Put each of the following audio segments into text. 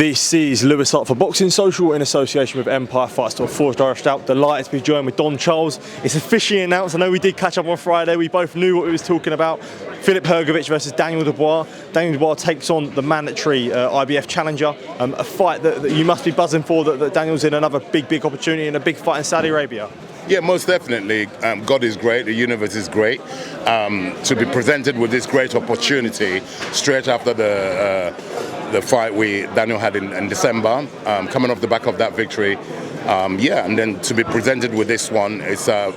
This is Lewis Hart for Boxing Social in association with Empire Fight Store Forged Irish Stout. Delighted to be joined with Don Charles. It's officially announced. I know we did catch up on Friday. We both knew what we was talking about. Filip Hrgovic versus Daniel Dubois. Daniel Dubois takes on the mandatory IBF challenger. A fight that you must be buzzing for, that Daniel's in another big opportunity and a big fight in Saudi Arabia. Yeah, most definitely. God is great, the universe is great. To be presented with this great opportunity straight after the fight Daniel had in December, coming off the back of that victory. And then to be presented with this one is a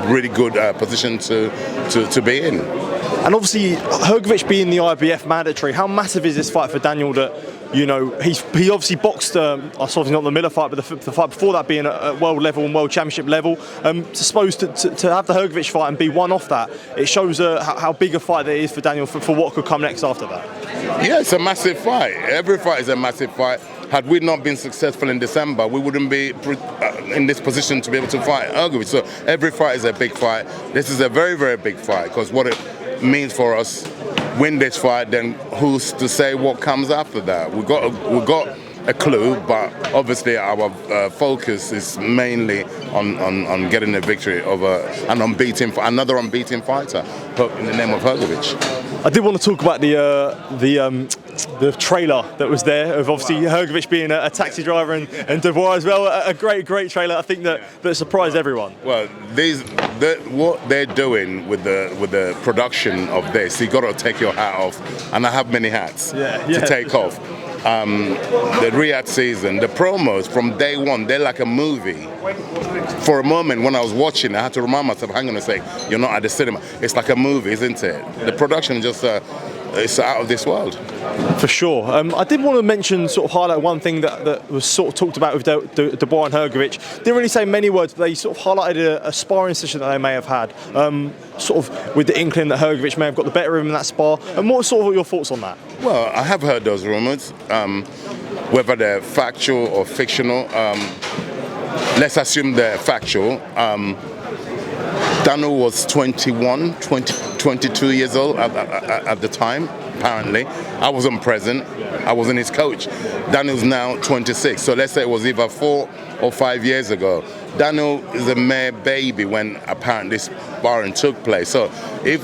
really good position to be in. And obviously, Hrgovic being the IBF mandatory, how massive is this fight for Daniel that, you know, he obviously boxed, obviously not the Miller fight, but the fight before that being at world level and world championship level. Suppose to have the Hrgovic fight and be one off that, it shows how big a fight that is for Daniel for what could come next after that. Yeah, it's a massive fight. Every fight is a massive fight. Had we not been successful in December, we wouldn't be in this position to be able to fight Hrgovic. So every fight is a big fight. This is a very big fight, because what it means for us, win this fight, then who's to say what comes after that? We got a clue, but obviously our focus is mainly on getting a victory over another unbeaten fighter in the name of Hrgovic. I did want to talk about the trailer that was there of obviously Hrgovic being a taxi driver and Dubois as well. A great trailer. I think that surprised everyone. Well, what they're doing with the production of this, you got to take your hat off, and I have many hats to take off. The Riyadh season, the promos from day one, they're like a movie. For a moment when I was watching, I had to remind myself, hang on a sec, you're not at the cinema. It's like a movie, isn't it? The production just it's out of this world. For sure. I did want to mention, highlight one thing that was talked about with Dubois and Hrgovic. Didn't really say many words, but they highlighted a sparring session that they may have had, with the inkling that Hrgovic may have got the better of him in that spar. And what are your thoughts on that? Well, I have heard those rumours, whether they're factual or fictional. Let's assume they're factual. Daniel was 22 years old at the time, apparently. I wasn't present. I wasn't his coach. Daniel's now 26, so let's say it was either 4 or 5 years ago. Daniel is a mere baby when apparently sparring took place. So if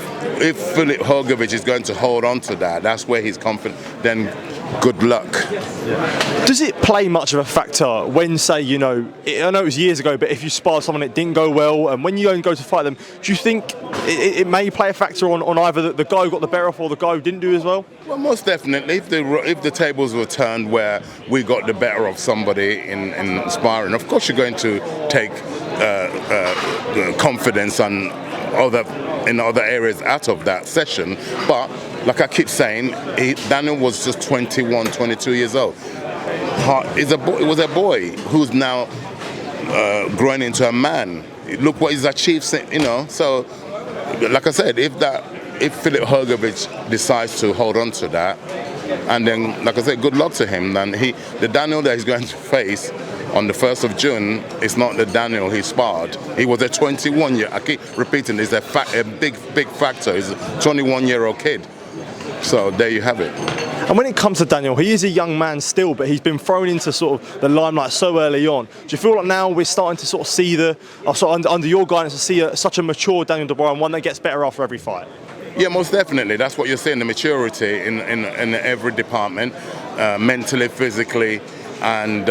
Filip Hrgovic is going to hold on to that, that's where he's confident, then good luck. Does it play much of a factor when, say, I know it was years ago, but if you spar someone it didn't go well, and when you go to fight them, do you think it may play a factor on either the guy who got the better off or the guy who didn't do as well? Well, most definitely. If the tables were turned where we got the better of somebody in sparring, of course you're going to take confidence and in other areas out of that session. But like I keep saying, Daniel was just 21, 22 years old. Hart was a boy who's now growing into a man. Look what he's achieved, So, like I said, if Filip Hrgovic decides to hold on to that, and then, like I said, good luck to him. Then the Daniel that he's going to face on the 1st of June is not the Daniel he sparred. He was a 21-year. I keep repeating, it's a big factor. He's a 21-year-old kid. So there you have it. And when it comes to Daniel, he is a young man still, but he's been thrown into the limelight so early on. Do you feel like now we're starting to see under your guidance to see such a mature Daniel Dubois, and one that gets better after every fight? Yeah, most definitely. That's what you're saying, the maturity in every department, mentally, physically, and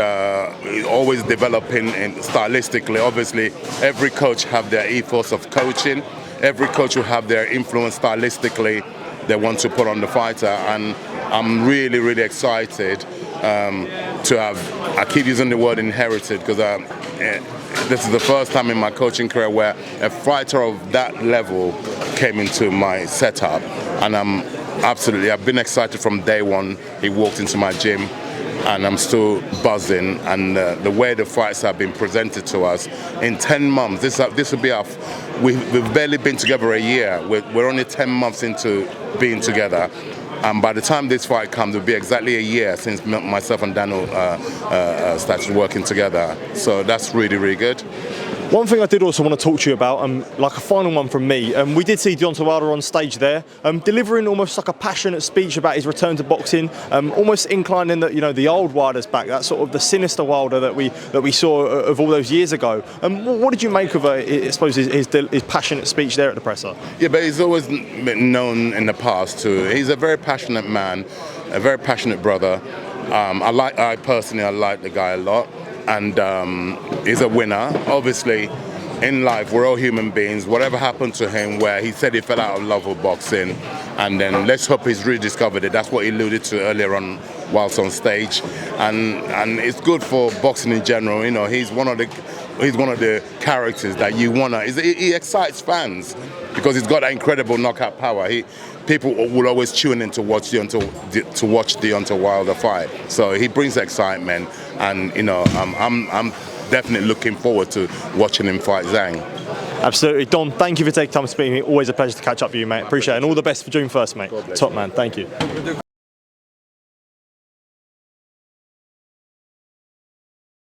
always developing stylistically. Obviously, every coach have their ethos of coaching. Every coach will have their influence stylistically they want to put on the fighter, and I'm really excited to have, I keep using the word inherited, because this is the first time in my coaching career where a fighter of that level came into my setup, and I've been excited from day one. He walked into my gym, and I'm still buzzing, and the way the fights have been presented to us in 10 months, this will be we've barely been together a year. We're only 10 months into being together, and by the time this fight comes, it'll be exactly a year since myself and Daniel started working together. So that's really good. One thing I did also want to talk to you about, like a final one from me, we did see Deontay Wilder on stage there, delivering almost like a passionate speech about his return to boxing, almost inclining that, you know, the old Wilder's back, that sort of the sinister Wilder that we saw of all those years ago. What did you make of, I suppose, his passionate speech there at the presser? Yeah, but he's always been known in the past too. He's a very passionate man, a very passionate brother. I personally like the guy a lot. And he's a winner. Obviously, in life, we're all human beings. Whatever happened to him, where he said he fell out of love with boxing, and then let's hope he's rediscovered it. That's what he alluded to earlier on whilst on stage. And it's good for boxing in general. You know, he's one of the characters that you wanna. He excites fans because he's got that incredible knockout power. People will always tune in to watch Deontay Wilder fight. So he brings excitement, and you know, I'm definitely looking forward to watching him fight Zhang. Absolutely, Don. Thank you for taking time to speak to me. Always a pleasure to catch up with you, mate. Appreciate it, and all the best for June 1st, mate. Top man. Thank you.